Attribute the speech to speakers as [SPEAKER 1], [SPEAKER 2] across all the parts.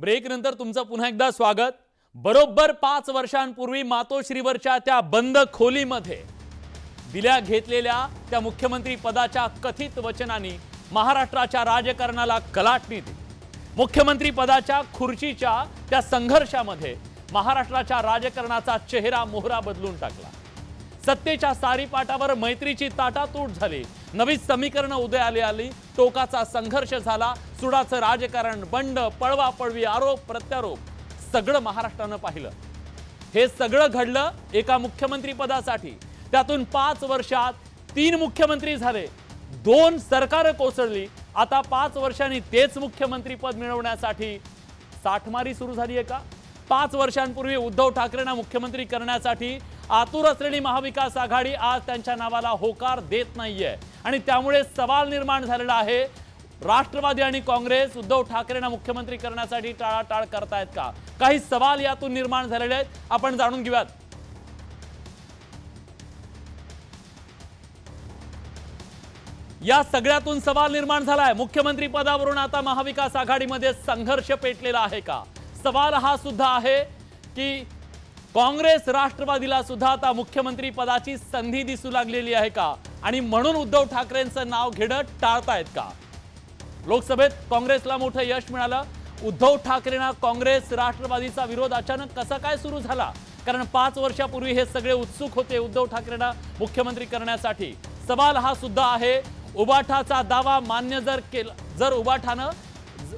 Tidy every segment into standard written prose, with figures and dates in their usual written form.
[SPEAKER 1] Break नंतर तुमचं पुन्हा एकदा स्वागत। बरोबर 5 वर्षांपूर्वी मातोश्रीवरच्या त्या बंद खोलीमध्ये दिल्या घेतलेल्या त्या मुख्यमंत्री पदाच्या कथित वचनांनी महाराष्ट्राच्या राजकारणाला कलाटणी दिली। मुख्यमंत्री पदाच्या खुर्चीच्या त्या संघर्षामध्ये महाराष्ट्राच्या राजकारणाचा चेहरा मोहरा बदलून टाकला। सत्तेच्या सारीपाटावर मैत्रीची ताटातूट झाली, नवी समीकरण उदयाला आली, टोकाचा संघर्ष झाला, सुडाचं राजकारण, बंड, पळवापळवी, आरोप प्रत्यारोप सगळं महाराष्ट्रानं पाहिलं। हे सगळं घडलं एका मुख्यमंत्री पदासाठी। त्यातून 5 वर्षात 3 मुख्यमंत्री झाले, 2 सरकार कोसळली। आता 5 वर्षांनी तेच मुख्यमंत्री पद मिळवण्यासाठी साठमारी सुरू झाली आहे का? 5 वर्षांपूर्वी उद्धव ठाकरेंना मुख्यमंत्री करण्यासाठी आतुर असलेली महाविकास आघाडी आज त्यांच्या नावाला होकार देत नाहीये आणि त्यामुळे सवाल निर्माण झालेला आहे। राष्ट्रवादी आणि काँग्रेस उद्धव ठाकरेंना मुख्यमंत्री करण्यासाठी टाळाटाळ करतायत का? काही सवाल यातून निर्माण झालेले आहेत, आपण जाणून घेऊयात। या सगळ्यातून सवाल निर्माण झालाय, मुख्यमंत्री पदावरून आता महाविकास आघाडीमध्ये संघर्ष पेटलेला आहे का? सवाल हा सुद्धा आहे की काँग्रेस राष्ट्रवादीला सुद्धा आता मुख्यमंत्री पदाची संधी दिसू लागलेली आहे का आणि म्हणून उद्धव ठाकरेंचं नाव घेणं टाळतायत का? लोकसभेत काँग्रेसला मोठं यश मिळालं। उद्धव ठाकरेंना काँग्रेस राष्ट्रवादीचा विरोध अचानक कसा काय सुरू झाला? कारण 5 वर्षापूर्वी हे सगळे उत्सुक होते उद्धव ठाकरेंना मुख्यमंत्री करण्यासाठी। सवाल हा सुद्धा आहे, उबाठाचा दावा मान्य जर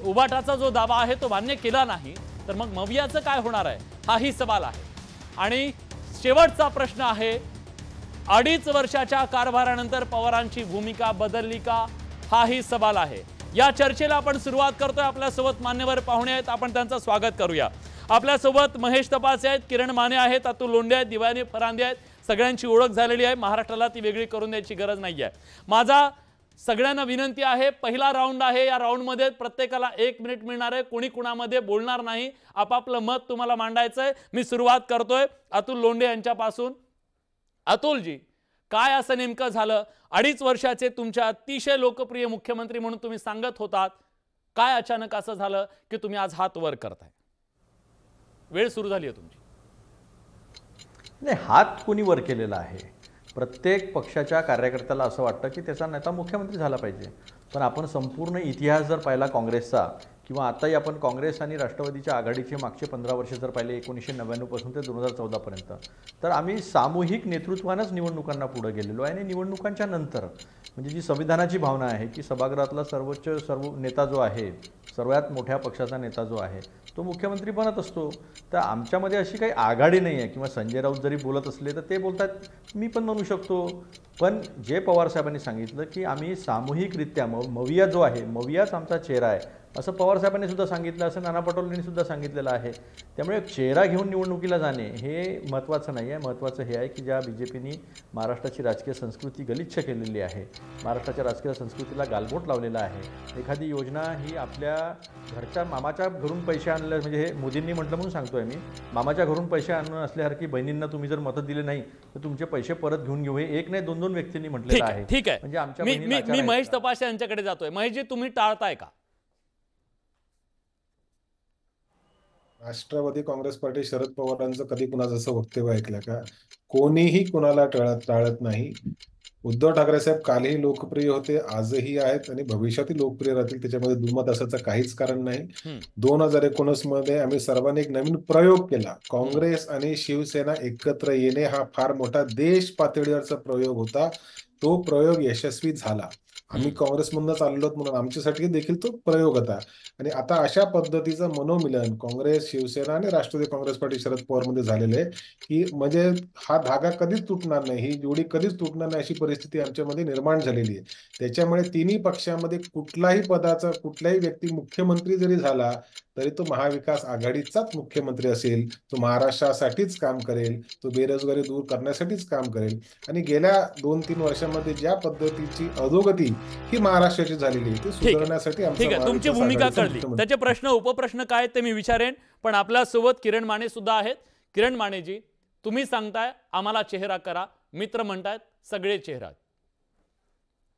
[SPEAKER 1] उबाठाचा जो दावा आहे तो मान्य केला नाही तर मग मवियाचं काय होणार आहे, हाही सवाल आहे। आणि शेवटचा प्रश्न आहे, 2.5 वर्षाच्या कारभारानंतर पवारांची भूमिका बदलली का, हाही सवाल आहे। या चर्चेला आपण सुरुवात करतोय। आपल्यासोबत मान्यवर पाहुणे आहेत, आपण त्यांचं स्वागत करूया। आपल्यासोबत महेश तपासे आहेत, किरण माने आहेत, अतुल लोंढे आहेत, दिवानी फरांदे आहेत। सगळ्यांची ओळख झालेली आहे, महाराष्ट्राला ती वेगळी करून द्यायची गरज नाहीये। माझा सगळ्यांना विनंती आहे, पहिला राऊंड आहे, या राऊंडमध्ये प्रत्येकाला 1 मिनिट मिळणार आहे। कोणी कुणामध्ये बोलणार नाही, आपापलं मत तुम्हाला मांडायचंय। मी सुरुवात करतोय अतुल लोंढे यांच्यापासून। अतुलजी, काय असं नेमकं झालं? 2.5 वर्षाचे तुमच्या अतिशय लोकप्रिय मुख्यमंत्री म्हणून तुम्ही सांगत होतात, काय अचानक असं झालं की तुम्ही आज हात वर करताय? वेळ सुरू झाली आहे तुमची।
[SPEAKER 2] नाही, हात कोणी वर केलेला आहे? प्रत्येक पक्षाच्या कार्यकर्त्याला असं वाटतं की त्याचा नेता मुख्यमंत्री झाला पाहिजे। पण आपण संपूर्ण इतिहास जर पाहिला काँग्रेसचा, किंवा आताही आपण काँग्रेस आणि राष्ट्रवादीच्या आघाडीचे मागचे 15 वर्ष जर पाहिले 1999 पासून ते 2014 पर्यंत, तर आम्ही सामूहिक नेतृत्वानंच निवडणुकांना पुढे गेलेलो आहे। आणि निवडणुकांच्या नंतर म्हणजे जी संविधानाची भावना आहे की सभागृहातला सर्व नेता जो आहे, सर्वात मोठ्या पक्षाचा नेता जो आहे तो मुख्यमंत्री बनत असतो। तर आमच्यामध्ये अशी काही आघाडी नाही आहे। किंवा संजय राऊत जरी बोलत असले तर ते बोलतात मी पण म्हणू शकतो, पण जे पवार साहेबांनी सांगितलं की आम्ही सामूहिकरित्या मविया जो आहे, मवियाच आमचा चेहरा आहे असं पवार साहेबांनी सुद्धा सांगितलं, असं नाना पटोलेंनी सुद्धा सांगितलेलं आहे। त्यामुळे चेहरा घेऊन निवडणुकीला जाणे हे महत्त्वाचं नाही आहे। महत्त्वाचं हे आहे की ज्या बीजेपीने महाराष्ट्राची राजकीय संस्कृती गलिच्छ केलेली आहे, महाराष्ट्राच्या राजकीय संस्कृतीला गालबोट लावलेला आहे। एखादी योजना ही आपल्या घरच्या मामाच्या घरून पैसे आणले, म्हणजे हे मोदींनी म्हटलं म्हणून सांगतोय मी, मामाच्या घरून पैसे आणून असल्यासारखी बहिणींना तुम्ही जर मत दिले नाही तर तुमचे पैसे परत घेऊन घेऊ, हे एक नाही 2 व्यक्तींनी म्हटलेलं आहे।
[SPEAKER 1] ठीक आहे, म्हणजे आमच्या मी महेश तपासे यांच्याकडे जातोय। महेशजी, तुम्ही टाळताय का?
[SPEAKER 3] राष्ट्रवादी काँग्रेस पार्टी शरद पवारांचं कधी कुणाचं असं वक्तव्य ऐकलं का? कोणीही कुणाला टाळत नाही। उद्धव ठाकरे साहेब कालही लोकप्रिय होते, आजही आहेत आणि भविष्यातही लोकप्रिय राहतील, त्याच्यामध्ये दुमत असायचं काहीच कारण नाही। 2019 मध्ये आम्ही सर्वांनी एक नवीन प्रयोग केला। काँग्रेस आणि शिवसेना एकत्र येणे हा फार मोठा देश पातळीवरचा प्रयोग होता। तो प्रयोग यशस्वी झाला। आम्ही काँग्रेसमधून चाललो म्हणून आमच्यासाठी देखील तो प्रयोग होता। आणि आता अशा पद्धतीचं मनोमिलन काँग्रेस, शिवसेना आणि राष्ट्रवादी काँग्रेस पार्टी शरद पवार मध्ये झालेलं आहे की म्हणजे हा धागा कधीच तुटणार नाही, ही जोडी कधीच तुटणार नाही अशी परिस्थिती आमच्यामध्ये निर्माण झालेली आहे। त्याच्यामुळे तिन्ही पक्षामध्ये कुठलाही पदाचा कुठलाही व्यक्ती मुख्यमंत्री जरी झाला तरी तो महाविकास आघाडीचाच मुख्यमंत्री असेल, तो महाराष्ट्रासाठीच काम करेल, तो बेरोजगारी दूर करण्यासाठीच काम करेल। आणि गेल्या 2-3 वर्षांमध्ये ज्या पद्धतीची अधोगती ही महाराष्ट्राची झालेली आहे ती सुधारण्यासाठी
[SPEAKER 1] तुमची भूमिका कळली। त्याचे प्रश्न उपप्रश्न काय ते मी विचारेन, पण आपल्या सोबत किरण माने सुद्धा आहेत। किरण मानेजी, तुम्ही सांगताय आम्हाला चेहरा करा, मित्र म्हणतायत सगळे चेहरा,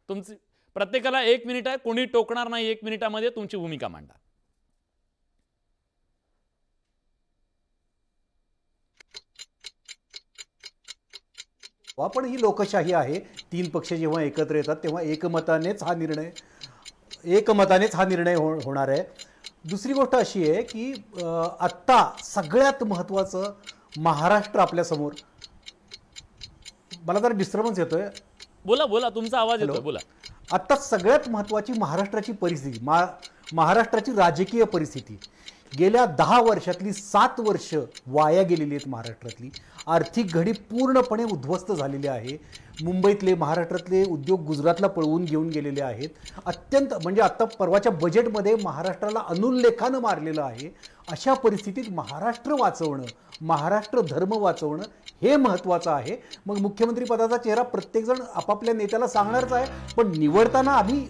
[SPEAKER 1] तुमची प्रत्येकाला 1 मिनिट आहे, कोणी टोकणार नाही। 1 मिनिटामध्ये तुमची भूमिका मांडा।
[SPEAKER 4] पण ही लोकशाही आहे. 3 पक्ष जेव्हा एकत्र येतात तेव्हा एकमतानेच हा निर्णय होणार आहे. दुसरी गोष्ट अशी आहे की आत्ता सगळ्यात महत्त्वाचं महाराष्ट्र आपल्यासमोर. मला जरा डिस्टर्बन्स येतोय.
[SPEAKER 1] बोला बोला, तुमचा आवाज येतोय, बोला.
[SPEAKER 4] आत्ता सगळ्यात महत्त्वाची महाराष्ट्राची परिस्थिती, महाराष्ट्राची राजकीय परिस्थिती. गेल्या 10 वर्षातली 7 वर्ष वाया गेलेली आहेत महाराष्ट्रातली. आर्थिक घडी पूर्णपणे उद्ध्वस्त झालेली आहे. मुंबईतले, महाराष्ट्रातले उद्योग गुजरातला पळवून घेऊन गेलेले आहेत. अत्यंत म्हणजे आत्ता परवाच्या बजेटमध्ये महाराष्ट्राला अनुल्लेखानं मारलेलं आहे. अशा परिस्थितीत महाराष्ट्र वाचवणं, महाराष्ट्र धर्म वाचवणं हे महत्त्वाचं आहे. मग मुख्यमंत्री पदाचा चेहरा प्रत्येकजण आपापल्या नेत्याला सांगणारच आहे, पण निवडताना आम्ही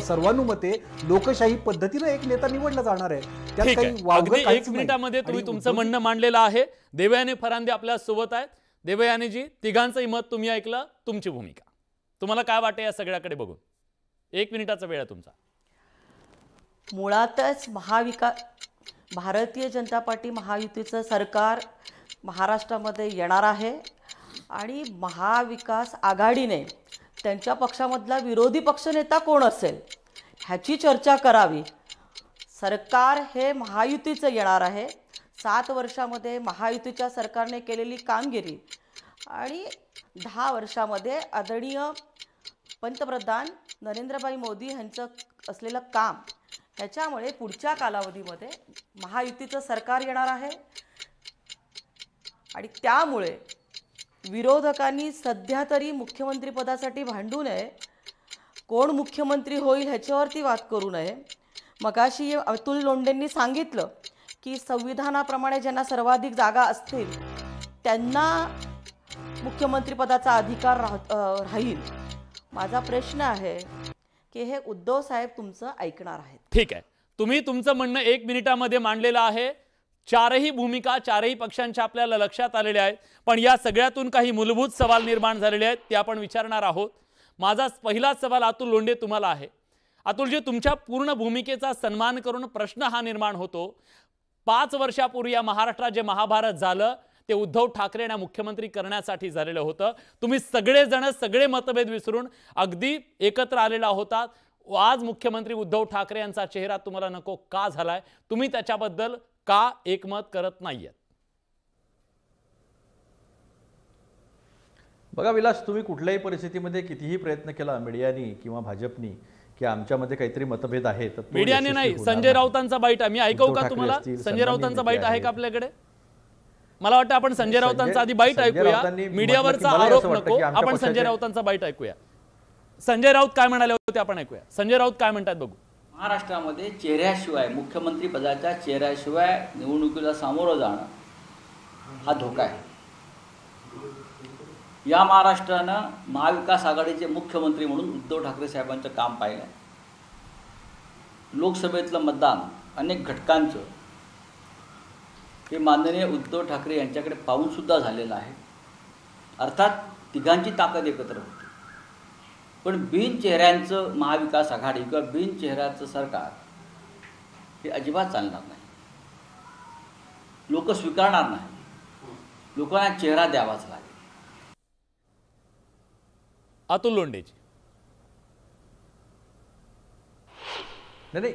[SPEAKER 4] सर्वानुमते लोकशाही पद्धतीनं एक नेता निवडला जाणार आहे.
[SPEAKER 1] ठीक आहे, अगदी 1 मिनिटामध्ये तुम्ही तुमचं म्हणणं मांडलेलं आहे. देवयानी फरांदे आपल्या सोबत आहेत. देवयानीजी, तिघांचंही मत तुम्ही ऐकलं, तुमची भूमिका, तुम्हाला काय वाटतं या सगळ्याकडे बघून? 1 मिनिटाचा वेळ आहे तुमचा.
[SPEAKER 5] मुळातच भारतीय जनता पार्टी महायुतीचं सरकार महाराष्ट्रामध्ये येणार आहे आणि महाविकास आघाडीने त्यांच्या पक्षामधला विरोधी पक्षनेता कोण असेल ह्याची चर्चा करावी. सरकार हे महायुतीचं येणार आहे. 7 वर्षामध्ये महायुतीच्या सरकारने केलेली कामगिरी आणि 10 वर्षामध्ये आदरणीय पंतप्रधान नरेंद्रभाई मोदी यांचं असलेलं काम, ह्याच्यामुळे पुढच्या कालावधीमध्ये महायुतीचं सरकार येणार आहे. आणि त्यामुळे विरोधकांनी सध्या तरी मुख्यमंत्रीपदासाठी भांडू नये. कोण मुख्यमंत्री होईल ह्याच्यावरती वाद करू नये. मगाशी अतुल लोंढेंनी सांगितलं की संविधानाप्रमाणे ज्यांना सर्वाधिक जागा असतील त्यांना मुख्यमंत्रीपदाचा अधिकार राहील. माझा प्रश्न आहे की हे उद्धव साहेब तुमचं ऐकणार आहेत?
[SPEAKER 1] ठीक आहे, तुम्ही तुमचं म्हणणं 1 मिनिटामध्ये मांडलेलं आहे. चारही भूमिका चारही पक्षांच्या आपल्याला लक्षात आलेल्या आहेत. पण या सगळ्यातून काही मूलभूत सवाल निर्माण झालेले आहेत, ते आपण विचारणार आहोत. माझा पहिला सवाल अतुल लोंढे तुम्हाला आहे. अतुलजी, तुमच्या पूर्ण भूमिकेचा सन्मान करून प्रश्न हा निर्माण होतो. 5 वर्षापूर्वी या महाराष्ट्रात जे महाभारत झालं ते उद्धव ठाकरे यांना मुख्यमंत्री करण्यासाठी झालेलं होतं. तुम्ही सगळेजण सगळे मतभेद विसरून अगदी एकत्र आलेला होता. आज मुख्यमंत्री उद्धव ठाकरे यांचा चेहरा तुम्हाला नको का झालाय? तुम्ही त्याच्याबद्दल का एकमत करत नाहीयेत?
[SPEAKER 2] बघा विलास, तुम्ही कुठल्याही परिस्थितीमध्ये कितीही प्रयत्न केला मीडियानी किंवा भाजपनी की आमच्यामध्ये काहीतरी मतभेद आहेत,
[SPEAKER 1] मीडियाने नाही, संजय राऊतांचा बाईट आहे. मी ऐकू का तुम्हाला? संजय राऊतांचा बाईट आहे का आपल्याकडे? मला वाटतं आपण संजय राऊतांचा आधी बाईट ऐकूया. मीडियावरचा आरोप नको, आपण संजय राऊतांचा बाईट ऐकूया. संजय राऊत काय म्हणाले होते आपण ऐकूया. संजय राऊत काय म्हणतात बघू.
[SPEAKER 6] महाराष्ट्रामध्ये चेहऱ्याशिवाय, मुख्यमंत्री पदाच्या चेहऱ्याशिवाय निवडणुकीला सामोरं जाणं हा धोका आहे. या महाराष्ट्रानं महाविकास आघाडीचे मुख्यमंत्री म्हणून उद्धव ठाकरे साहेबांचं काम पाहिलं. लोकसभेतलं मतदान अनेक घटकांचं हे माननीय उद्धव ठाकरे यांच्याकडे पाहूनसुद्धा झालेलं आहे. अर्थात तिघांची ताकद एकत्र होती. पण बिनचेहऱ्यांचं महाविकास आघाडी किंवा बिनचेहऱ्याचं सरकार हे अजिबात चालणार नाही. लोक स्वीकारणार नाही. लोकांना चेहरा द्यावाच लागेल.
[SPEAKER 1] अतुल लोंढेजी,
[SPEAKER 2] नाही,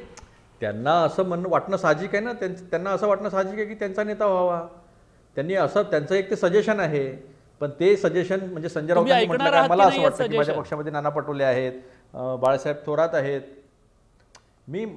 [SPEAKER 2] त्यांना असं म्हणणं वाटणं साहजिक आहे ना. त्यांना असं वाटणं साहजिक आहे की त्यांचा नेता व्हावा. त्यांनी असं, त्यांचं एक ते सजेशन आहे. पण ते सजेशन म्हणजे संजय राऊतांनी म्हटलं काय, मला असं वाटतं की माझ्या पक्षामध्ये नाना पटोले आहेत, बाळासाहेब थोरात आहेत.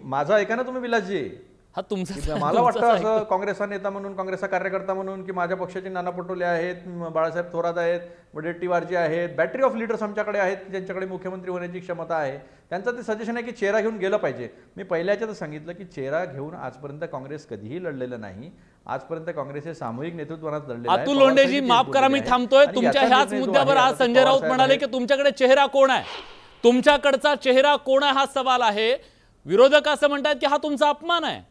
[SPEAKER 2] माझं ऐका ना तुम्ही विलासजी. मला वाटतं असं काँग्रेसचा नेता म्हणून, काँग्रेसचा कार्यकर्ता म्हणून की माझ्या पक्षाचे नाना पटोले आहेत, बाळासाहेब थोरात आहेत, वडेट्टीवारजी आहेत, बॅटरी ऑफ लीडर्स आमच्याकडे आहेत ज्यांच्याकडे मुख्यमंत्री होण्याची क्षमता आहे. त्यांचं ते सजेशन आहे की चेहरा घेऊन गेलं पाहिजे. मी पहिल्याच्याच सांगितलं की चेहरा घेऊन आजपर्यंत काँग्रेस कधीही लढलेलं नाही. आजपर्यंत काँग्रेस हे सामूहिक नेतृत्वात लढले.
[SPEAKER 1] अतुल लोंढेजी, माफ करा मी थांबतोय. तुमच्या ह्याच मुद्द्यावर आज संजय राऊत म्हणाले की तुमच्याकडे चेहरा कोण आहे, तुमच्याकडचा चेहरा कोण आहे हा सवाल आहे. विरोधक असं म्हणतात की हा तुमचा अपमान आहे.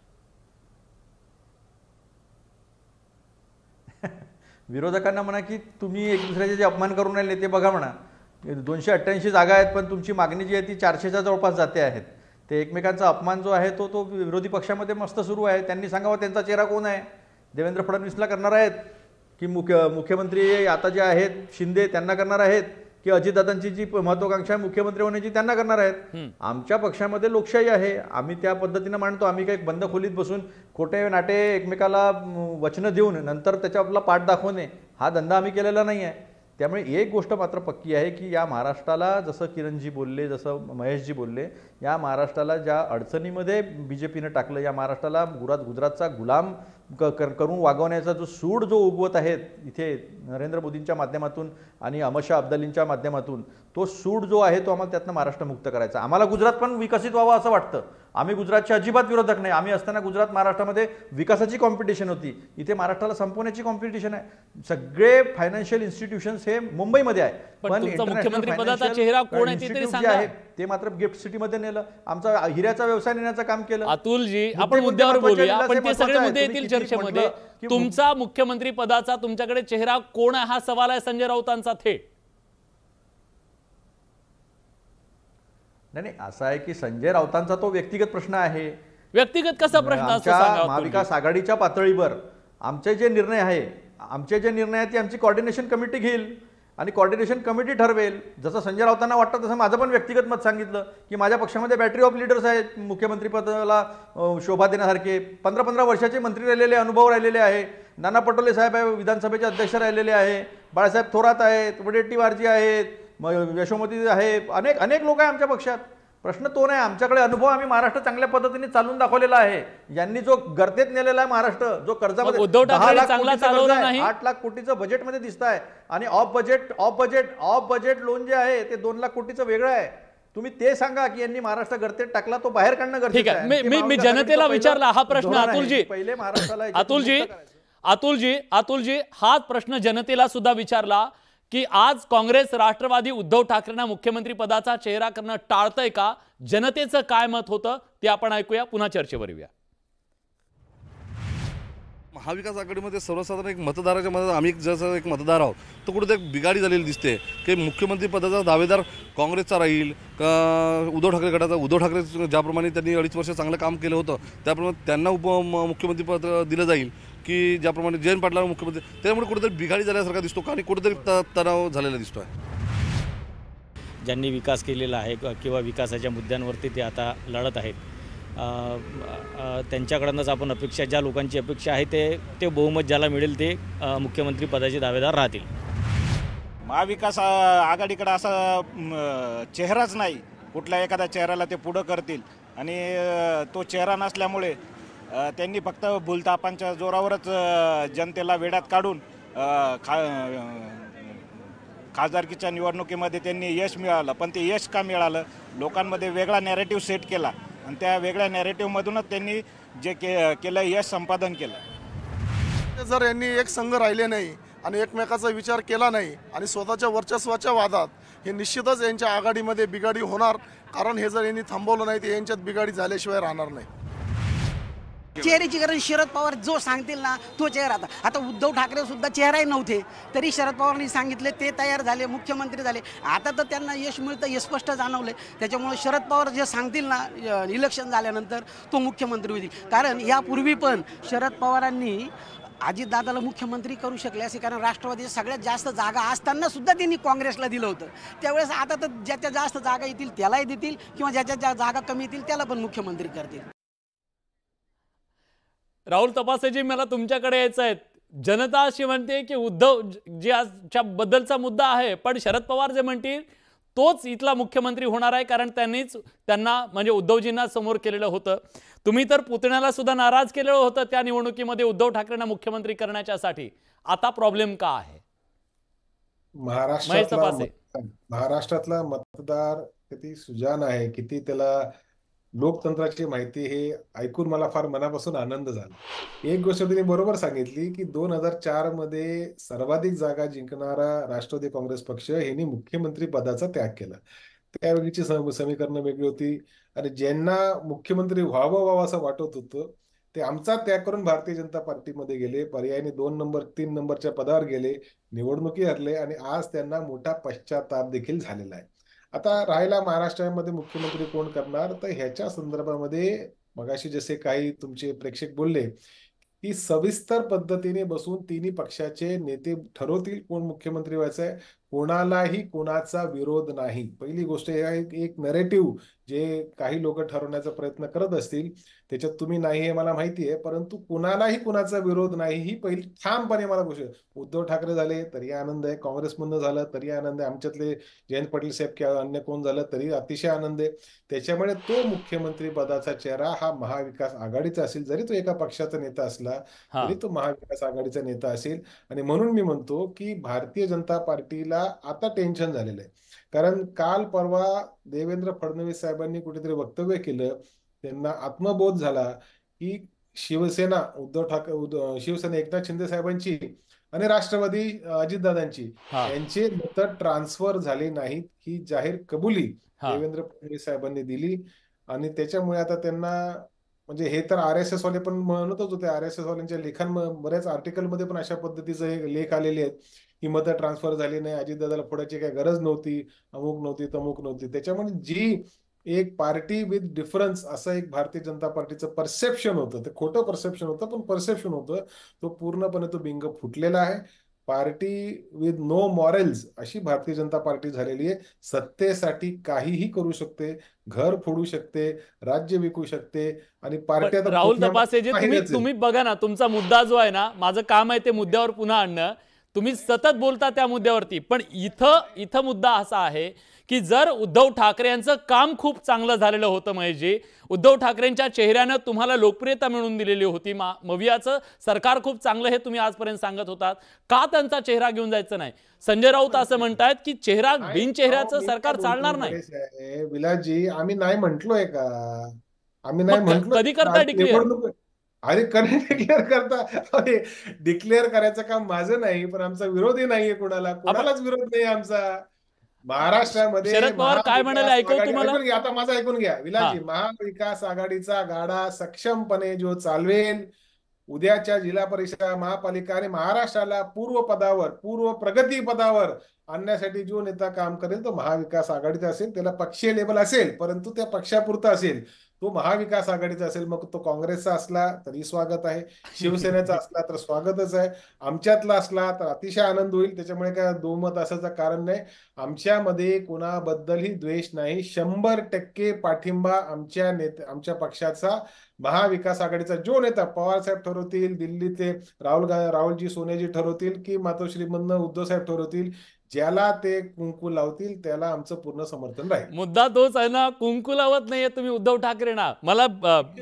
[SPEAKER 2] विरोधकांना म्हणा की तुम्ही एक दुसऱ्याचे जे अपमान करून राहिले ते बघा म्हणा. 288 जागा आहेत पण तुमची मागणी जी आहे ती 400च्या जवळपास जाते आहेत. ते एकमेकांचा अपमान जो आहे तो विरोधी पक्षामध्ये मस्त सुरू आहे. त्यांनी सांगावं त्यांचा चेहरा कोण आहे. देवेंद्र फडणवीसला करणार आहेत की मुख्यमंत्री आता जे आहेत शिंदे त्यांना करणार आहेत, की अजितदादांची जी महत्वाकांक्षा आहे मुख्यमंत्री होण्याची त्यांना करणार आहेत. आमच्या पक्षामध्ये लोकशाही आहे, आम्ही त्या पद्धतीनं मांडतो. आम्ही काही बंद खोलीत बसून खोटे नाटे एकमेकाला वचनं देऊन नंतर त्याच्या आपला पाठ दाखवणे हा धंदा आम्ही केलेला नाही आहे. त्यामुळे एक गोष्ट मात्र पक्की आहे की या महाराष्ट्राला, जसं किरणजी बोलले, जसं महेशजी बोलले, या महाराष्ट्राला ज्या अडचणीमध्ये BJPनं टाकलं, या महाराष्ट्राला गुजरातचा गुलाम करून वागवण्याचा जो सूड जो उगवत आहेत इथे नरेंद्र मोदींच्या माध्यमातून आणि अमित शाह अब्दालींच्या माध्यमातून, तो सूड जो आहे तो आम्हाला त्यातनं महाराष्ट्र मुक्त करायचा. आम्हाला गुजरात पण विकसित व्हावं असं वाटतं. आम्ही गुजरातचे अजिबात विरोधक नाही. आम्ही असताना गुजरात महाराष्ट्रामध्ये विकासाची कॉम्पिटिशन होती, इथे महाराष्ट्राला संपवण्याची कॉम्पिटिशन आहे. सगळे फायनान्शियल इन्स्टिट्यूशन्स हे मुंबईमध्ये आहे,
[SPEAKER 1] पण मुख्यमंत्री पदाचा चेहरा कोण आहे ते तरी सांगा.
[SPEAKER 2] ते मात्र गिफ्ट सिटीमध्ये नेलं, आमचा हिऱ्याचा व्यवसाय नेण्याचं काम केलं.
[SPEAKER 1] अतुलजी, आपण मुद्द्यावर बोलूया, आपण ते सगळे मुद्दे येतील चर्चेमध्ये. तुमचा मुख्यमंत्री पदाचा तुमच्याकडे चेहरा कोण आहे हा सवाल आहे संजय राऊतांचा थेट.
[SPEAKER 2] नाही, असं आहे की संजय राऊतांचा तो व्यक्तिगत प्रश्न आहे.
[SPEAKER 1] व्यक्तिगत कसा प्रश्न असतो
[SPEAKER 2] आमच्या महाविकास आघाडीच्या पातळीवर आमचे जे निर्णय आहे ती आमची कोऑर्डिनेशन कमिटी घेईल आणि कोऑर्डिनेशन कमिटी ठरवेल. जसं संजय राऊतांना वाटतं तसं माझं पण व्यक्तिगत मत सांगितलं की माझ्या पक्षामध्ये बॅटरी ऑफ लीडर्स आहेत मुख्यमंत्री पदाला शोभा देण्यासारखे. 15-15 वर्षाचे मंत्री राहिलेले, अनुभव राहिलेले आहे. नाना पटोले साहेब आहे, विधानसभेचे अध्यक्ष राहिलेले आहे. बाळासाहेब थोरात आहेत, वडेट्टीवारजी आहेत, यशोमती आहे, अनेक लोक आहे आमच्या पक्षात. प्रश्न तो नाही. आमच्याकडे अनुभव, आम्ही महाराष्ट्र चांगल्या पद्धतीने चालून दाखवलेला आहे. यांनी जो गर्तेत नेलेला आहे महाराष्ट्र, जो कर्जामध्ये 10 लाख कोटीचं 8 लाख कोटीचं बजेटमध्ये दिसत आहे आणि ऑफ बजेट लोन जे आहे ते 2 लाख कोटीचं वेगळं आहे. तुम्ही ते सांगा की यांनी महाराष्ट्र गर्तेत टाकला, तो बाहेर काढणं गरजेचं आहे.
[SPEAKER 1] मी जनतेला विचारला हा प्रश्न. अतुलजी,
[SPEAKER 2] पहिले महाराष्ट्राला
[SPEAKER 1] अतुलजी हाच प्रश्न जनतेला सुद्धा विचारला की आज काँग्रेस राष्ट्रवादी उद्धव ठाकरेंना मुख्यमंत्री पदाचा चेहरा करणं टाळतंय का? जनतेचं काय मत होतं ते आपण ऐकूया, पुन्हा चर्चेवर येऊया.
[SPEAKER 7] महाविकास आघाडीमध्ये सर्वसाधारण एक मतदाराच्या मनात आम्ही जसं एक मतदार आहोत, तो कुठे एक बिघाडी झालेली दिसते की मुख्यमंत्री पदाचा दावेदार काँग्रेसचा राहील का उद्धव ठाकरे गटाचा. उद्धव ठाकरे ज्याप्रमाणे त्यांनी 2.5 वर्ष चांगलं काम केलं होतं त्याप्रमाणे त्यांना मुख्यमंत्री पद दिलं जाईल की ज्याप्रमाणे जयंत पाटलांना मुख्यमंत्री, त्यामुळे कुठेतरी बिघाडी झाल्यासारखा दिसतो का आणि कुठेतरी तणाव झालेला दिसतो आहे.
[SPEAKER 8] ज्यांनी विकास केलेला आहे किंवा विकासाच्या मुद्द्यांवरती ते आता लढत आहेत, त्यांच्याकडूनच आपण अपेक्षा, ज्या लोकांची अपेक्षा आहे ते बहुमत ज्याला मिळेल ते मुख्यमंत्री पदाचे दावेदार राहतील.
[SPEAKER 9] महाविकास आघाडीकडे असा चेहराच नाही, कुठल्या एखाद्या चेहऱ्याला ते पुढं करतील आणि तो चेहरा नसल्यामुळे त्यांनी फक्त भूलथापांच्या जोरावरच जनतेला वेड्यात काढून खासदारकीच्या निवडणुकीमध्ये त्यांनी यश मिळालं. पण ते यश का मिळालं? लोकांमध्ये वेगळा नॅरेटिव्ह सेट केला आणि त्या वेगळ्या नॅरेटिव्हमधूनच त्यांनी जे केलं यश संपादन केलं.
[SPEAKER 10] जर यांनी एक संघ राहिले नाही आणि एकमेकाचा विचार केला नाही आणि स्वतःच्या वर्चस्वाच्या वादात हे निश्चितच यांच्या आघाडीमध्ये बिघाडी होणार. कारण हे जर यांनी थांबवलं नाही तर यांच्यात बिघाडी झाल्याशिवाय राहणार नाही.
[SPEAKER 11] चेहऱ्याची गरज शरद पवार जो सांगतील ना तो चेहरा. आता उद्धव ठाकरे सुद्धा चेहराही नव्हते तरी शरद पवारांनी सांगितले, ते तयार झाले, मुख्यमंत्री झाले. आता तर त्यांना यश मिळतं हे स्पष्ट जाणवलंय. त्याच्यामुळे शरद पवार जे सांगतील ना इलेक्शन झाल्यानंतर तो मुख्यमंत्री होईल. कारण यापूर्वी पण शरद पवारांनी अजितदादाला मुख्यमंत्री करू शकले असे, कारण राष्ट्रवादीच्या सगळ्यात जास्त जागा असताना सुद्धा त्यांनी काँग्रेसला दिलं होतं. त्यावेळेस आता तर ज्याच्या जास्त जागा येतील त्यालाही देतील किंवा ज्याच्या जागा कमी येतील त्याला पण मुख्यमंत्री करतील.
[SPEAKER 1] राहुल तपासेजी, मला तुमच्याकडे यायचं आहे. जनता अशी म्हणते की उद्धव ज्याच्या बद्दलचा मुद्दा आहे, पण शरद पवार जे म्हणतील तोच इथला मुख्यमंत्री होणार आहे, कारण त्यांना म्हणजे उद्धवजींना समोर केलेलं होतं. तुम्ही तर पुतण्याला सुद्धा नाराज केलेलं होतं त्या निवडणुकीमध्ये उद्धव ठाकरेंना मुख्यमंत्री करण्यासाठी. आता प्रॉब्लेम का आहे?
[SPEAKER 3] महाराष्ट्रातला मतदार किती सुजाण आहे, किती त्याला लोकतंत्राची माहिती, हे ऐकून मला फार मनापासून आनंद झाला. एक गोष्ट तुम्ही बरोबर सांगितली की 2004 मध्ये सर्वाधिक जागा जिंकणारा राष्ट्रवादी काँग्रेस पक्ष यांनी मुख्यमंत्री पदाचा त्याग केला. त्यावेळीची समीकरणं वेगळी होती आणि ज्यांना मुख्यमंत्री व्हावं असं वाटत होतं ते आमचा त्याग करून भारतीय जनता पार्टीमध्ये गेले, पर्यायाने 2 नंबर 3 नंबरच्या पदावर गेले, निवडणुकी हरले आणि आज त्यांना मोठा पश्चाताप देखील झालेला आहे. आता राहिला महाराष्ट्रामध्ये मुख्यमंत्री कोण करणार, तर ह्याच्या संदर्भामध्ये मगाशी जसे काही तुमचे प्रेक्षक बोलले की सविस्तर पद्धतीने बसून तिन्ही पक्षाचे नेते ठरवतील कोण मुख्यमंत्री व्हायचं आहे. कोणालाही कोणाचा विरोध नाही. पहिली गोष्ट हे आहे, एक नरेटिव्ह जे काही लोक ठरवण्याचा प्रयत्न करत असतील त्याच्यात तुम्ही नाही हे मला माहिती आहे, परंतु कुणालाही कुणाचा विरोध नाही ही पहिली ठामपणे मला गोष्ट. उद्धव ठाकरे झाले तरी आनंद आहे, काँग्रेसमधनं झालं तरी आनंद आहे, आमच्यातले जयंत पाटील साहेब किंवा अन्य कोण झालं तरी अतिशय आनंद आहे. त्याच्यामुळे तो मुख्यमंत्री पदाचा चेहरा हा महाविकास आघाडीचा असेल, जरी तो एका पक्षाचा नेता असला तरी तो महाविकास आघाडीचा नेता असेल. आणि म्हणून मी म्हणतो की भारतीय जनता पार्टीला आता टेन्शन झालेलं आहे. कारण काल परवा देवेंद्र फडणवीस साहेबांनी कुठेतरी वक्तव्य केलं, त्यांना आत्मबोध झाला की शिवसेना उद्धव ठाकरे शिवसेना एकनाथ शिंदे साहेबांची आणि राष्ट्रवादी अजितदादांची यांचे मत ट्रान्सफर झाले नाहीत ही जाहीर कबुली देवेंद्र फडणवीस साहेबांनी दिली. आणि त्याच्यामुळे आता त्यांना म्हणजे हे तर RSS वाले पण म्हणतच होते, RSS वाल्यांच्या बऱ्याच आर्टिकलमध्ये पण अशा पद्धतीचे लेख आलेले आहेत की मतं ट्रान्सफर झाली नाही, अजितदादाला फोडायची काही गरज नव्हती, अमुक नव्हती तमुक नव्हती. त्याच्यामुळे जी एक पार्टी विथ डिफरन्स असं एक भारतीय जनता पार्टीचं परसेप्शन होतं, ते खोटं परसेप्शन होतं पण परसेप्शन होतं, तो पूर्णपणे तो बिंग फुटलेला आहे. पार्टी विथ नो मॉरल्स अशी भारतीय जनता पार्टी झालेली आहे. सत्तेसाठी काहीही करू शकते, घर फोडू शकते, राज्य विकू शकते. आणि पार्टी
[SPEAKER 1] राहुल तपासे जे तुम्ही बघा ना, तुमचा मुद्दा जो आहे ना, माझं काम आहे ते मुद्द्यावर पुन्हा आणणं. तुम्ही सतत बोलता त्या मुद्द्यावरती, पण इथं मुद्दा असा आहे की जर उद्धव ठाकरे यांचं काम खूप चांगलं झालेलं होतं, महेशजी, उद्धव ठाकरेंच्या चेहऱ्यानं तुम्हाला लोकप्रियता मिळवून दिलेली होती, मवियाचं सरकार खूप चांगलं हे तुम्ही आजपर्यंत सांगत होतात, का त्यांचा चेहरा घेऊन जायचं नाही? संजय राऊत असं म्हणतायत की बिनचेहऱ्याचं सरकार चालणार नाही.
[SPEAKER 3] विलासजी, आम्ही नाही म्हटलोय का? आम्ही नाही म्हटलो.
[SPEAKER 1] कधी करता डिक्लेअर?
[SPEAKER 3] अरे डिक्लेअर करता? अरे डिक्लेअर करायचं काम माझं नाही, पण आमचा विरोधही नाहीये कोणालाच विरोध नाही आमचा. महाराष्ट्रामध्ये
[SPEAKER 1] शरद पवार काय म्हणाले ऐकू तुम्हाला?
[SPEAKER 3] आता माझं ऐकून घ्या विलासजी. महाविकास आघाडीचा गाडा सक्षमपणे जो चालवेल, उद्याच्या जिल्हा परिषद महापालिका आणि महाराष्ट्राला पूर्व प्रगती पदावर आणण्यासाठी जो नेता काम करेल तो महाविकास आघाडीचा असेल. त्याला पक्षीय लेबल असेल परंतु त्या पक्षापुरता असेल, तो महाविकास आघाडीचा असेल. मग तो काँग्रेसचा असला तरी स्वागत आहे, शिवसेनेचा असला तर स्वागतच आहे, आमच्यातला असला तर अतिशय आनंद होईल. त्याच्यामुळे काय दोमत असायचं कारण नाही. आमच्यामध्ये कोणाबद्दलही द्वेष नाही. 100% पाठिंबा आमच्या पक्षाचा महाविकास आघाडीचा जो नेता पवार साहेब ठरवतील, दिल्लीचे राहुलजी सोनेजी ठरवतील की मातोश्रीमधनं उद्धव साहेब ठरवतील, ज्याला ते कुंकू लावतील त्याला आमचं पूर्ण समर्थन राहील.
[SPEAKER 1] मुद्दा तोच आहे ना, कुंकू लावत नाहीये तुम्ही उद्धव ठाकरे ना. मला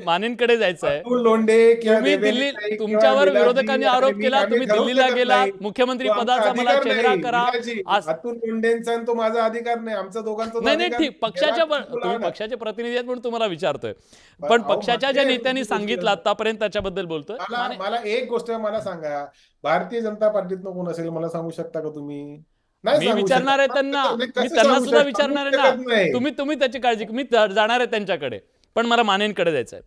[SPEAKER 1] मानेंकडे जायचं आहे.
[SPEAKER 3] लोंढे
[SPEAKER 1] तुम्ही दिल्ली, तुमच्यावर विरोधकांनी आरोप केला, तुम्ही दिल्लीला गेला, मुख्यमंत्री पदाचा मला चेहरा करा.
[SPEAKER 3] अतुल लोंढेंचा तो माझा अधिकार नाही, आमचा दोघांचा
[SPEAKER 1] नाही ठीक, तुम्ही पक्षाचे प्रतिनिधी आहेत म्हणून तुम्हाला विचारतोय, पण पक्षाच्या ज्या नेत्यांनी सांगितलं आतापर्यंत त्याच्याबद्दल बोलतोय.
[SPEAKER 3] मला एक गोष्ट मला सांगा, भारतीय जनता पार्टीतनं कोण असेल मला सांगू शकता का तुम्ही?
[SPEAKER 1] मी विचारणार आहे त्यांना, मी त्यांना सुद्धा विचारणार आहे ना. तुम्ही त्याची काळजी, मी जाणार आहे त्यांच्याकडे, पण मला मानेंकडे जायचं आहे.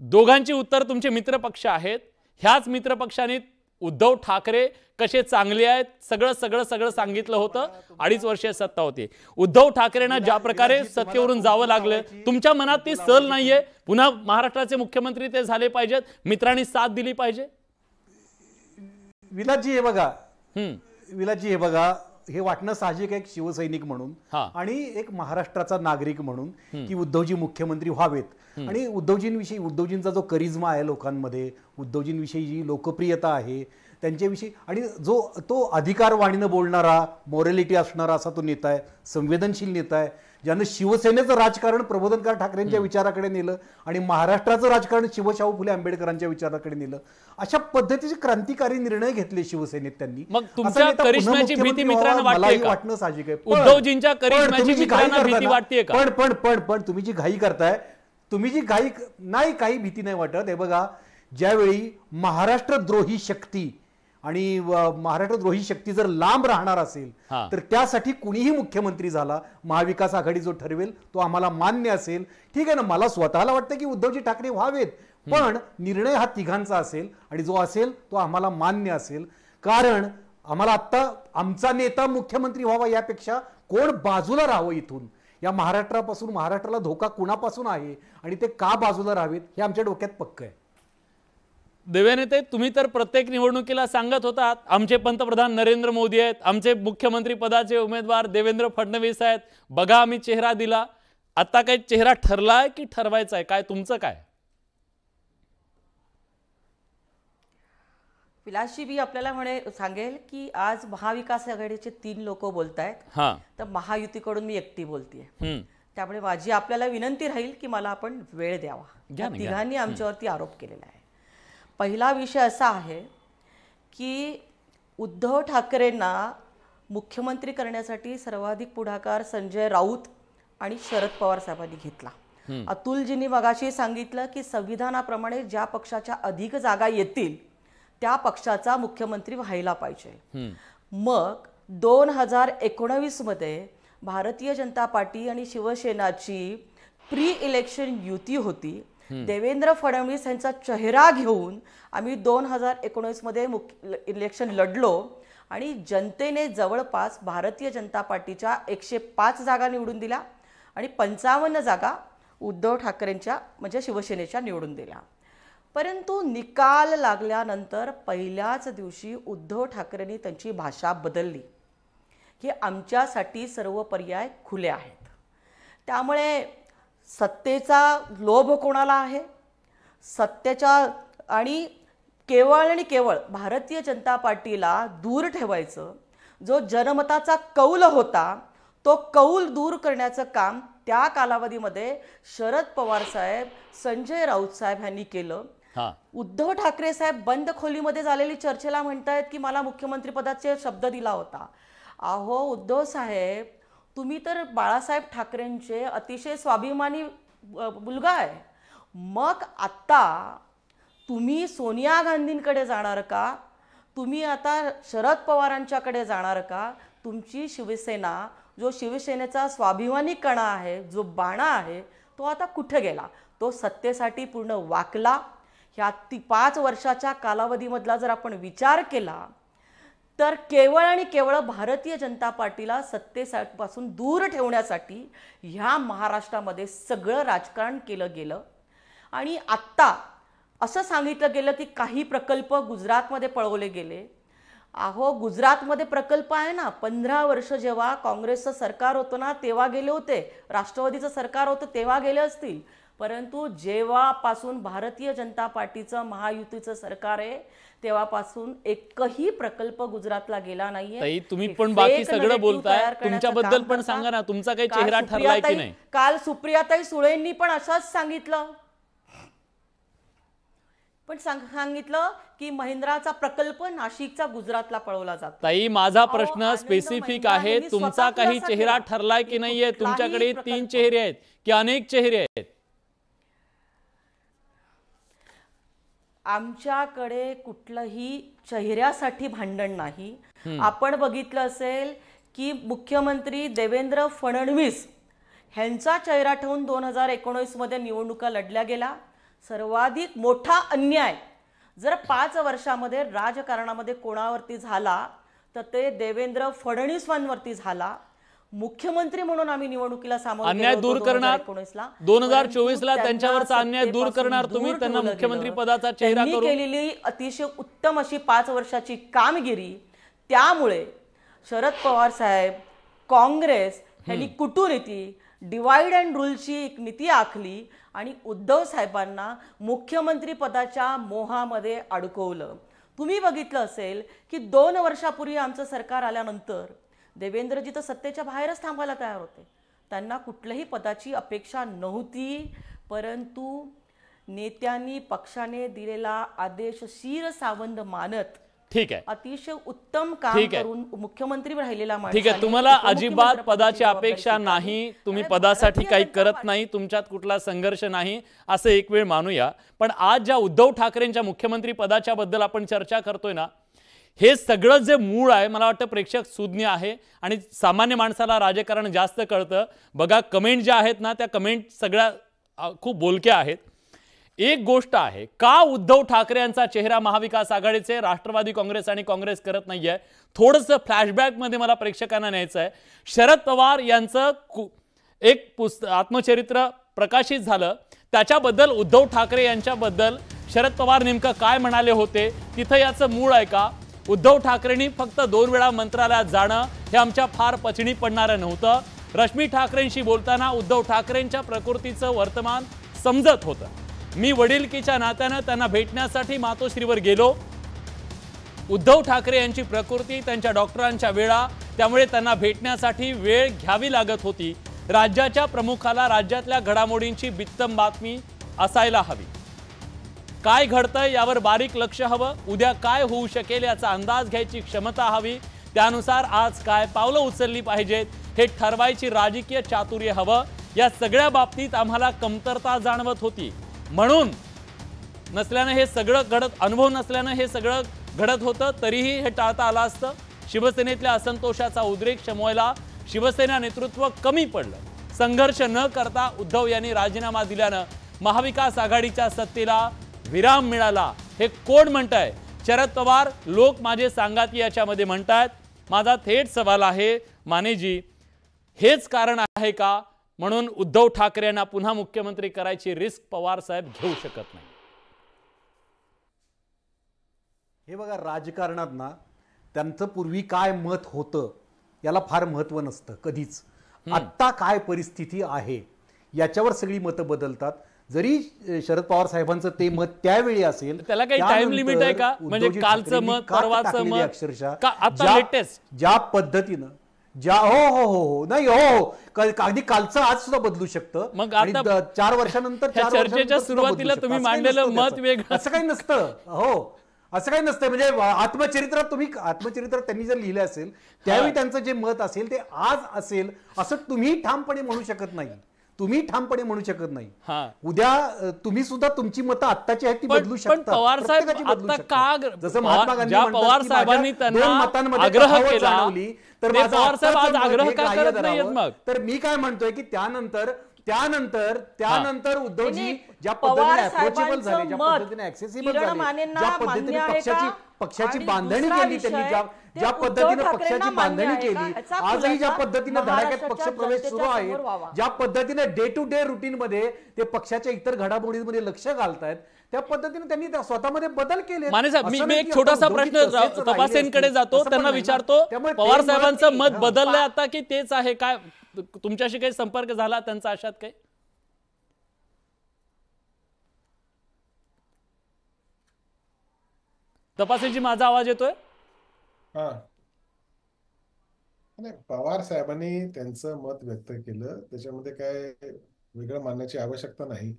[SPEAKER 1] दोघांची उत्तर तुमचे मित्रपक्ष आहेत. ह्याच मित्रपक्षाने उद्धव ठाकरे कसे चांगले आहेत सगळं सांगितलं होतं. 2.5 वर्षे सत्ता होती. उद्धव ठाकरेंना ज्या प्रकारे सत्तेवरून जावं लागलं, तुमच्या मनात ती सल नाहीये, पुन्हा महाराष्ट्राचे मुख्यमंत्री ते झाले पाहिजेत, मित्रांनी साथ दिली पाहिजे.
[SPEAKER 4] विलासजी हे बघा, हे वाटणं साहजिक आहे, एक शिवसैनिक म्हणून आणि एक महाराष्ट्राचा नागरिक म्हणून की उद्धवजी मुख्यमंत्री व्हावेत. आणि उद्धवजींचा जो करिश्मा आहे लोकांमध्ये, उद्धवजींविषयी जी लोकप्रियता आहे त्यांच्याविषयी, आणि तो अधिकारवाणीनं बोलणारा, मॉरॅलिटी असणारा असा तो नेता आहे, संवेदनशील नेता आहे, ज्यानं शिवसेनेचं राजकारण प्रबोधनकार ठाकरेंच्या विचाराकडे नेलं आणि महाराष्ट्राचं राजकारण शिवशाहू फुले आंबेडकरांच्या विचाराकडे नेलं. अशा पद्धतीचे क्रांतिकारी निर्णय घेतले शिवसेनेत त्यांनी.
[SPEAKER 1] मग तुमच्या करिश्म्याची भीती मित्रांना वाटते का?
[SPEAKER 4] वाटणं साहजिक आहे.
[SPEAKER 1] उद्धवजींच्या करिश्म्याची मित्रांना भीती वाटते का?
[SPEAKER 4] पण तुम्ही जी घाई करताय, नाही, काही भीती नाही वाटत. हे बघा, ज्यावेळी महाराष्ट्रद्रोही शक्ती आणि महाराष्ट्रद्रोही शक्ती जर लांब राहणार असेल तर त्यासाठी कुणीही मुख्यमंत्री झाला, महाविकास आघाडी जो ठरवेल तो आम्हाला मान्य असेल. ठीक आहे ना, मला स्वतःला वाटतं की उद्धवजी ठाकरे व्हावेत, पण निर्णय हा तिघांचा असेल आणि जो असेल तो आम्हाला मान्य असेल. कारण आम्हाला आत्ता आमचा नेता मुख्यमंत्री व्हावा यापेक्षा कोण बाजूला राहावं इथून, या महाराष्ट्रापासून, महाराष्ट्राला धोका कुणापासून आहे आणि ते का बाजूला राहावेत हे आमच्या डोक्यात पक्क आहे.
[SPEAKER 1] देवेनेते, तुम्ही तर प्रत्येक निवडणुकीला सांगत होतात आमचे पंतप्रधान नरेंद्र मोदी आहेत, आमचे मुख्यमंत्री पदाचे उमेदवार देवेंद्र फडणवीस आहेत, बघा आम्ही चेहरा दिला. आता काही चेहरा ठरलाय की ठरवायचा आहे, काय तुमचं काय?
[SPEAKER 5] विलासजी, मी आपल्याला सांगेल की आज महाविकास आघाडीचे 3 लोक बोलतायत, तर महायुतीकडून मी एकटी बोलतेय. त्यामुळे माझी आपल्याला विनंती राहील की मला आपण वेळ द्यावा. तिघांनी आमच्यावरती आरोप केलेला आहे. पहिला विषय असा आहे की उद्धव ठाकरेंना मुख्यमंत्री करण्यासाठी सर्वाधिक पुढाकार संजय राऊत आणि शरद पवार साहेबांनी घेतला. अतुलजींनी मगाशी सांगितलं की संविधानाप्रमाणे ज्या पक्षाच्या अधिक जागा येतील त्या पक्षाचा मुख्यमंत्री व्हायला पाहिजे. मग 2019 मध्ये भारतीय जनता पार्टी आणि शिवसेनाची प्री इलेक्शन युती होती. देवेंद्र फडणवीस यांचा चेहरा घेऊन आम्ही 2019 मध्ये इलेक्शन लढलो आणि जनतेने जवळपास भारतीय जनता पार्टीच्या 105 जागा निवडून दिल्या आणि 55 जागा उद्धव ठाकरेंच्या म्हणजे शिवसेनेच्या निवडून दिल्या. परंतु निकाल लागल्यानंतर पहिल्याच दिवशी उद्धव ठाकरेंनी त्यांची भाषा बदलली की आमच्यासाठी सर्व पर्याय खुले आहेत. त्यामुळे सत्तेचा लोभ कोणाला आहे, सत्तेच्या आणि केवळ भारतीय जनता पार्टीला दूर ठेवायचं, जो जनमताचा कौल होता तो कौल दूर करण्याचं काम त्या कालावधीमध्ये शरद पवार साहेब, संजय राऊत साहेब यांनी केलं. उद्धव ठाकरे साहेब बंद खोलीमध्ये झालेली चर्चेला म्हणतायत की मला मुख्यमंत्री पदाचे शब्द दिला होता. अहो उद्धव साहेब, तुम्ही तर बाळासाहेब ठाकरेंचे अतिशय स्वाभिमानी मुलगा आहे. मग आता तुम्ही सोनिया गांधींकडे जाणार का, तुम्ही आता शरद पवारांच्याकडे जाणार का? तुमची शिवसेना, जो शिवसेनेचा स्वाभिमानी कणा आहे, जो बाणा आहे, तो आता कुठे गेला? तो सत्तेसाठी पूर्ण वाकला. ह्या 5 वर्षाच्या कालावधीमधला जर आपण विचार केला तर केवळ भारतीय जनता पार्टीला सत्तेपासून दूर ठेवण्यासाठी ह्या महाराष्ट्रामध्ये सगळं राजकारण केलं गेलं. आणि आत्ता असं सांगितलं गेलं की काही प्रकल्प गुजरातमध्ये पळवले गेले. अहो गुजरातमध्ये प्रकल्प आहे ना, 15 वर्ष जेव्हा काँग्रेसचं सरकार होतं ना तेव्हा गेले होते, राष्ट्रवादीचं सरकार होतं तेव्हा गेले असतील. परंतु जेव्हापासून भारतीय जनता पार्टीचं महायुतीचं सरकार आहे तेव्हापासून एकही प्रकल्प गुजरातला गेला नाहीये.
[SPEAKER 1] तुम्ही पण बाकी सगळं बोलताय, तुमच्याबद्दल पण सांगा ना, तुमचा काही चेहरा ठरलाय की नाही?
[SPEAKER 5] काल सुप्रियाताई सुळेंनी पण असंच सांगितलं, सांगितलं की महिंद्राचा प्रकल्प नाशिकचा गुजरातला पळवला जातो.
[SPEAKER 1] ताई, माझा प्रश्न स्पेसिफिक आहे, तुमचा काही चेहरा ठरलाय की नाहीये? तुमच्याकडे 3 चेहरे आहेत की अनेक चेहरे आहेत?
[SPEAKER 5] आमच्याकडे कुठलंही चेहऱ्यासाठी भांडण नाही. आपण बघितलं असेल की मुख्यमंत्री देवेंद्र फडणवीस ह्यांचा चेहरा ठेवून 2019 मध्ये निवडणुका लढल्या गेल्या. सर्वाधिक मोठा अन्याय जर 5 वर्षामध्ये राजकारणामध्ये कोणावरती झाला तर ते देवेंद्र फडणवीसांवरती झाला. मुख्यमंत्री म्हणून आम्ही निवडणुकीला सामोरे
[SPEAKER 1] अन्याय दूर करणार, 2024 ला त्यांच्यावरचा अन्याय दूर करणार तुम्ही, त्यांना मुख्यमंत्री पदाचा चेहरा करून
[SPEAKER 5] केलेली अतिशय उत्तम अशी 5 वर्षाची कामगिरी. त्यामुळे शरद पवार साहेब, काँग्रेस यांनी कुटुनीती डिवाइड अँड रूलची एक नीती आखली आणि उद्धव साहेबांना मुख्यमंत्री पदाच्या मोहामध्ये अडकवलं. तुम्ही बघितलं असेल की 2 वर्षापूर्वी आमचं सरकार आल्यानंतर देवेंद्रजी तर सत्तेच्या बाहेरच थांबायला तयार होते. त्यांना कुठल्याही पदाची अपेक्षा नव्हती. परंतु नेत्यांनी पक्षाने दिलेला आदेश शिरसावंद मानत
[SPEAKER 1] ठीक आहे,
[SPEAKER 5] अतिशय उत्तम काम करून मुख्यमंत्री राहिलेला माणूस.
[SPEAKER 1] ठीक आहे, तुम्हाला अजिबात पदाची अपेक्षा नाही, तुम्ही पदासाठी काही करत नाही, तुमच्यात कुठला संघर्ष नाही असं एक वेळ मानूया. पण आज ज्या उद्धव ठाकरेंच्या मुख्यमंत्री पदाच्या बद्दल आपण चर्चा करतोय ना, हे सगळं जे मूळ आहे, मला वाटतं प्रेक्षक सुज्ञ आहे आणि सामान्य माणसाला राजकारण जास्त कळतं. बघा कमेंट ज्या आहेत ना, त्या कमेंट सगळ्या खूप बोलक्या आहेत. एक गोष्ट आहे, का उद्धव ठाकरे यांचा चेहरा महाविकास आघाडीचे राष्ट्रवादी काँग्रेस आणि काँग्रेस करत नाहीये? थोडंसं फ्लॅशबॅक मध्ये मला प्रेक्षकांना न्यायचं आहे. शरद पवार यांचं एक आत्मचरित्र प्रकाशित झालं, त्याच्याबद्दल उद्धव ठाकरे यांच्याबद्दल शरद पवार नेमकं काय म्हणाले होते, तिथं याचं मूळ आहे का? उद्धव ठाकरेंनी फक्त 2 वेळा मंत्रालयात जाणं हे आमच्या फार पचनी पडणारं नव्हतं. रश्मी ठाकरेंशी बोलताना उद्धव ठाकरेंच्या प्रकृतीचं वर्तमान समजत होतं. मी वडिलकीच्या नात्यानं त्यांना भेटण्यासाठी मातोश्रीवर गेलो. उद्धव ठाकरे यांची प्रकृती, त्यांच्या डॉक्टरांच्या वेळा, त्यामुळे त्यांना भेटण्यासाठी वेळ घ्यावी लागत होती. राज्याच्या प्रमुखाला राज्यातल्या घडामोडींची बित्तम बातमी असायला हवी. काय घडतंय यावर बारीक लक्ष हवं. उद्या काय होऊ शकेल याचा अंदाज घ्यायची क्षमता हवी. त्यानुसार आज काय पावलं उचलली पाहिजेत हे ठरवायची राजकीय चातुर्य हवं. या सगळ्या बाबतीत आम्हाला कमतरता जाणवत होती. म्हणून नसल्यानं हे सगळं घडत, अनुभव नसल्यानं हे सगळं घडत होतं. तरीही हे टाळता आलं असतं. शिवसेनेतल्या असंतोषाचा उद्रेक शमवायला शिवसेना नेतृत्व कमी पडलं. संघर्ष न करता उद्धव यांनी राजीनामा दिल्यानं महाविकास आघाडीच्या सत्तेला विराम मिळाला. हे कोण म्हणताय? शरद पवार, लोक माझे सांगाती याच्यामध्ये म्हणतायत. माझा थेट सवाल आहे, मानेजी, हेच कारण आहे का म्हणून उद्धव ठाकरे यांना पुन्हा मुख्यमंत्री करायची रिस्क पवार साहेब घेऊ शकत नाही?
[SPEAKER 4] हे बघा, राजकारणात ना त्यांचं पूर्वी काय मत होतं याला फार महत्व नसतं कधीच. आत्ता काय परिस्थिती आहे याच्यावर सगळी मतं बदलतात. जरी शरद पवार साहेबांचं ते मत त्यावेळी असेल,
[SPEAKER 1] त्याला काही टाइम लिमिट आहे का? म्हणजे कालचं मत, परवाचं मत,
[SPEAKER 4] अक्षरशः
[SPEAKER 1] का आता लेटेस्ट
[SPEAKER 4] ज्या पद्धतीनं हो नाही हो अगदी कालचं आज सुद्धा बदलू शकतं.
[SPEAKER 1] मग आता
[SPEAKER 4] 4 वर्षानंतर
[SPEAKER 1] चर्चेच्या सुरुवातीला तुम्ही मांडलेलं मत वेगळं,
[SPEAKER 4] असं काही नसतं. हो, असं काही नसतं. म्हणजे आत्मचरित्रात त्यांनी जर लिहिलं असेल त्यावेळी त्यांचं जे मत असेल ते आज असेल असं तुम्ही ठामपणे म्हणू शकत नाही. उद्या तुम्ही सुद्धा तुमची मतं आत्ताची आहेत ती बदलू शकता.
[SPEAKER 1] पवार साहेब आता का,
[SPEAKER 4] जसं महात्मा गांधी
[SPEAKER 1] पवार साहेबांनी त्यांना आग्रह केला,
[SPEAKER 4] तर
[SPEAKER 1] पवार साहेब आज आग्रह का करत नाहीत? मग
[SPEAKER 4] तर मी काय म्हणतोय की त्यानंतर उद्धवजी ज्या पद्धतीने अप्रोचेबल झाले, ज्या पद्धतीने ऍक्सेसिबल झाले, ज्या पद्धतीने पक्षाची बांधणी केली, त्यांनी ज्या पद्धतीने पक्षाची बांधणी केली, आजही ज्या पद्धतीने धडाक्यात पक्षप्रवेश सुरू आहे, ज्या पद्धतीने डे टू डे रुटीन मध्ये ते पक्षाच्या इतर घडामोडींमध्ये लक्ष घालतायत, त्या पद्धतीने त्यांनी स्वतःमध्ये बदल केले.
[SPEAKER 1] माने साहेब, मी एक छोटासा प्रश्न तपासेंकडे जातो, त्यांना विचारतो, पवार साहेबांचं मत बदललंय आता की तेच आहे? काय तुमच्याशी काही संपर्क झाला त्यांचा अशात काही? तपासेची माझा आवाज येतोय?
[SPEAKER 3] पवार साहेबांनी त्यांचं मत व्यक्त केलं, त्याच्यामध्ये काय वेगळं मानण्याची आवश्यकता नाही.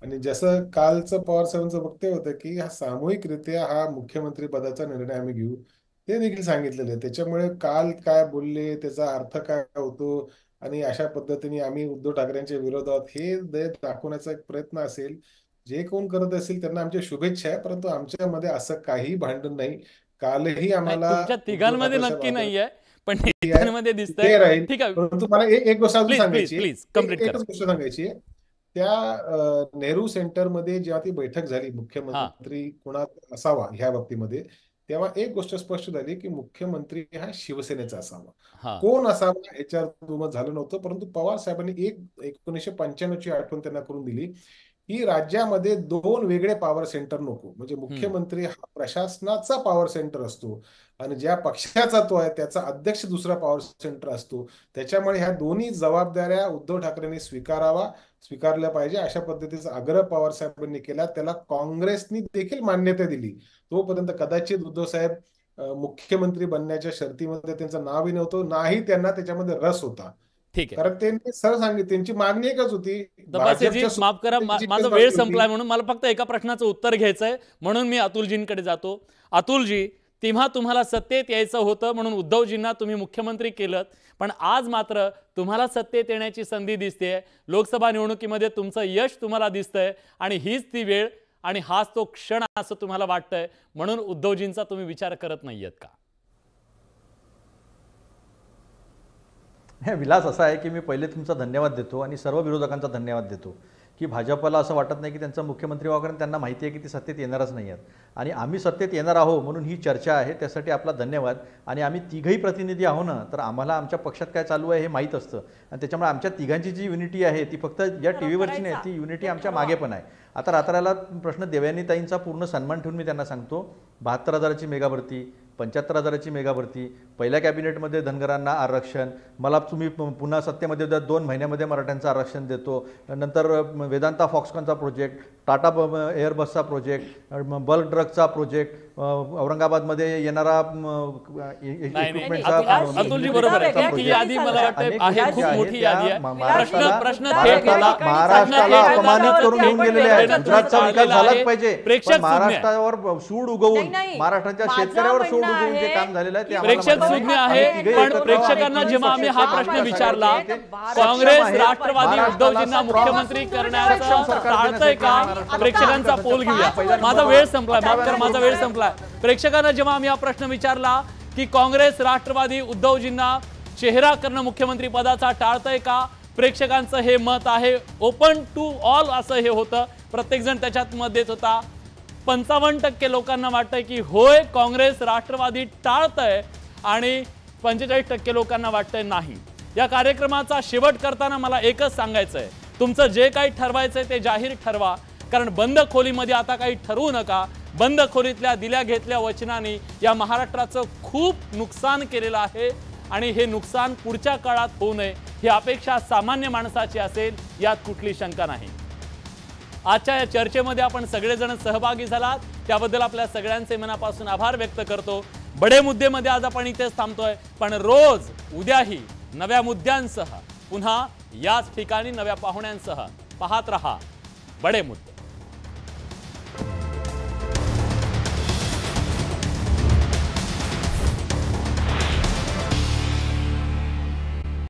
[SPEAKER 3] आणि जसं कालचं पवार साहेबांचं वक्तव्य होतं की हा सामूहिकरित्या हा मुख्यमंत्री पदाचा निर्णय आम्ही घेऊ, ते देखील सांगितलेलं आहे. त्याच्यामुळे काल काय बोलले, त्याचा अर्थ काय होतो आणि अशा पद्धतीने आम्ही उद्धव ठाकरेंच्या विरोधात हे दाखवण्याचा एक प्रयत्न असेल. जे कोण करत असेल त्यांना आमच्या शुभेच्छा आहे, परंतु आमच्यामध्ये असं काही भांडण नाही. कालही आम्हाला
[SPEAKER 1] तुमच्या तिघांमध्ये नक्की नाहीये, पण तिघांमध्ये दिसतंय. ठीक आहे,
[SPEAKER 3] परंतु मला एक गोष्ट अजून सांगायची,
[SPEAKER 1] एकच
[SPEAKER 3] गोष्ट सांगायची. त्या नेहरू सेंटरमध्ये जेव्हा ती बैठक झाली मुख्यमंत्री कोणात असावा ह्या बाबतीमध्ये, तेव्हा एक गोष्ट स्पष्ट झाली की मुख्यमंत्री हा शिवसेनेचा असावा. कोण असावा याच्यावर दुमत झालं नव्हतं. परंतु पवार साहेबांनी 1995 ची आठवण त्यांना करून दिली की राज्यामध्ये 2 वेगळे पॉवर सेंटर नको. म्हणजे मुख्यमंत्री हा प्रशासनाचा पॉवर सेंटर असतो आणि ज्या पक्षाचा तो आहे त्याचा अध्यक्ष दुसरा पॉवर सेंटर असतो. त्याच्यामुळे ह्या दोन्ही जबाबदाऱ्या उद्धव ठाकरेंनी स्वीकारल्या पाहिजे, अशा पद्धतीचा आग्रह पवार साहेबांनी केला. त्याला काँग्रेसनी देखील मान्यता दिली. तोपर्यंत कदाचित उद्धव साहेब मुख्यमंत्री बनण्याच्या शर्तीमध्ये त्यांचं नावही नव्हतं, नाही त्यांना त्याच्यामध्ये रस होता.
[SPEAKER 1] ठीक आहे,
[SPEAKER 3] कारण त्यांनी सरळ सांगितलं त्यांची मागणी एकच होती.
[SPEAKER 1] माफ करा, माझा वेळ संपलाय म्हणून मला फक्त एका प्रश्नाचं उत्तर घ्यायचंय, म्हणून मी अतुलजींकडे जातो. अतुलजी, तेव्हा तुम्हाला सत्तेत यायचं होतं म्हणून उद्धवजींना तुम्ही मुख्यमंत्री केलं, पण आज मात्र तुम्हाला सत्तेत येण्याची संधी दिसतेय. लोकसभा निवडणुकीमध्ये तुमचं यश तुम्हाला दिसतंय आणि हीच ती वेळ आणि हाच तो क्षण असं तुम्हाला वाटतंय, म्हणून उद्धवजींचा तुम्ही विचार करत नाहीयेत का?
[SPEAKER 2] विलास असा आहे की मी पहिले तुमचा धन्यवाद देतो आणि सर्व विरोधकांचा धन्यवाद देतो की भाजपला असं वाटत नाही की त्यांचा मुख्यमंत्री व्हावं, कारण त्यांना माहिती आहे की ते सत्तेत येणारच नाही आहेत आणि आम्ही सत्तेत येणार आहोत म्हणून ही चर्चा आहे. त्यासाठी आपला धन्यवाद. आणि आम्ही तिघही प्रतिनिधी आहो ना, तर आम्हाला आमच्या पक्षात काय चालू आहे हे माहीत असतं आणि त्याच्यामुळे आमच्या तिघांची जी युनिटी आहे ती फक्त या टीव्हीवरची नाही, ती युनिटी आमच्या मागे पण आहे. आता रात्राला प्रश्न देवयानीताईंचा पूर्ण सन्मान ठेवून मी त्यांना सांगतो, 72,000ची मेगा भरती, 75,000ची मेगा भरती, पहिल्या कॅबिनेटमध्ये धनगरांना आरक्षण, मला तुम्ही पुन्हा सत्तेमध्ये 2 महिन्यामध्ये मराठ्यांचं आरक्षण देतो, नंतर वेदांता फॉक्सकॉनचा प्रोजेक्ट, टाटा एअरबसचा प्रोजेक्ट, बल्क ड्रगचा प्रोजेक्ट, औरंगाबादमध्ये येणारा
[SPEAKER 1] अतुलजी बरोबर आहे की यादी मला वाटतं आहे, खूप मोठी यादी आहे. प्रश्न थेट
[SPEAKER 2] महाराष्ट्राला अपमानित करून घेऊन गेलेले आहे. गुजरातचा विकास झालाच पाहिजे,
[SPEAKER 1] प्रेक्षक
[SPEAKER 2] महाराष्ट्रावर सूड उगवून महाराष्ट्राच्या शेतकऱ्यावर सूड उगवून जे काम झालेलं आहे ते
[SPEAKER 1] प्रेक्षक सुज्ञ आहे. पण प्रेक्षकांना जेव्हा आम्ही हा प्रश्न विचारला, काँग्रेस राष्ट्रवादी उद्धवजींना मुख्यमंत्री करण्याचं टाळतंय का, प्रेक्षकांचा पोल घेऊया. माझा वेळ संपलाय, माफ कर, माझा वेळ संपलाय. प्रेक्षकांना जेव्हा आम्ही हा प्रश्न विचारला की काँग्रेस राष्ट्रवादी उद्धवजींना चेहरा करणं मुख्यमंत्री पदाचा टाळतंय का, प्रेक्षकांचं हे मत आहे ओपन टू ऑल असं हे होतं. प्रत्येक जण त्याच्यात मत देत होता. 55% लोकांना वाटतंय की होय काँग्रेस राष्ट्रवादी टाळतंय आणि 45% लोकांना वाटतंय नाही. या कार्यक्रमाचा शेवट करताना मला एकच सांगायचंय, तुमचं जे काही ठरवायचंय ते जाहीर ठरवा, कारण बंद खोलीमध्ये आता काही ठरवू नका. बंद खोलीतल्या दिल्या घेतल्या वचनांनी या महाराष्ट्राचं खूप नुकसान केलेलं आहे आणि हे नुकसान पुढच्या काळात होऊ नये ही अपेक्षा सामान्य माणसाची असेल, यात कुठली शंका नाही. आजच्या या चर्चेमध्ये आपण सगळेजण सहभागी झालात त्याबद्दल आपल्या सगळ्यांचे मनापासून आभार व्यक्त करतो. बडे मुद्देमध्ये आज आपण इथेच थांबतोय, पण रोज उद्याही नव्या मुद्द्यांसह पुन्हा याच ठिकाणी नव्या पाहुण्यांसह पाहत रहा बडे मुद्दे.